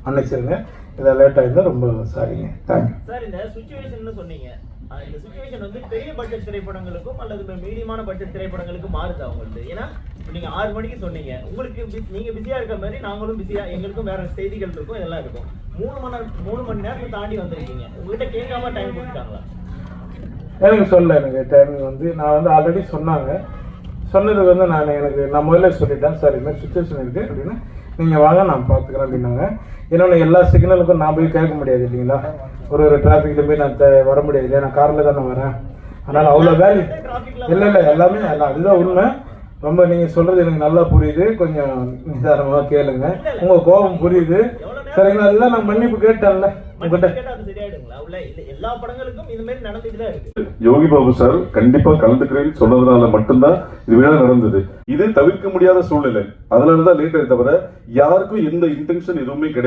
மன்னிச்சிருங்க. இதை லேட் ஆயிருந்தா ரொம்ப சாரிங்க. Thank you sir. இந்த சிச்சுவேஷன் சொன்னீங்க, இந்த சிச்சுவேஷன் வந்து பெரிய பட்ஜெட் திரைப்படங்களுக்கும் அல்லது மீடியமான பட்ஜெட் திரைப்படங்களுக்கும் மாறுது அவங்களுக்கு. ஏன்னா நீங்க 6 மணிக்கு சொன்னீங்க, உங்களுக்கு நீங்க பிஸியா இருக்க மாதிரி நாங்களும் பிஸியா, எங்களுக்கும் வேற செய்திகள் இருக்கும், இதெல்லாம் இருக்கும். 3 மணி நேரத்துக்கு தாண்டி வந்திருக்கீங்க, உங்ககிட்ட கேட்காம டைம் கொடுத்தாங்களா? எனக்கு சொல்ல, எனக்கு டைமிங் வந்து நான் வந்து ஆல்ரெடி சொன்னது வந்து நான் முதல்ல சொல்லிட்டேன், சார் இந்த மாதிரி சுச்சுவேஷன் இருக்குது அப்படின்னு, நீங்கள் வாங்க நான் பார்த்துக்கிறேன் அப்படின்னாங்க. இன்னொன்று எல்லா சிக்னலுக்கும் நான் போய் கேட்க முடியாது இல்லைங்களா, ஒரு டிராஃபிக்கில் போய் நான் வர முடியாது இல்லையா, நான் காரில் தானே வரேன். அதனால் அவ்வளோ வேல்யூ இல்லை எல்லாமே அதுதான் உண்மை. ரொம்ப நீங்கள் சொல்கிறது எனக்கு நல்லா புரியுது, கொஞ்சம் நிதானமாக கேளுங்க, உங்கள் கோபம் புரியுது சரிங்களா. அதுதான் நான் மன்னிப்பு கேட்டேன்ல உங்ககிட்ட. எல்லா படங்களுக்கும் இது மாதிரி நடந்துட்டு தான் இருக்கு. யோகி பாபு சார் கண்டிப்பா கலந்துக்கிறேன்னு சொன்னதுனால மட்டும்தான் இது வேலை நடந்தது. இது தவிர்க்க முடியாத சூழ்நிலை, அதனாலதான் லேட் ஆயிடுச்சு. தவிர யாருக்கும் எந்த இன்டென்ஷன் எதுவுமே கிடையாது.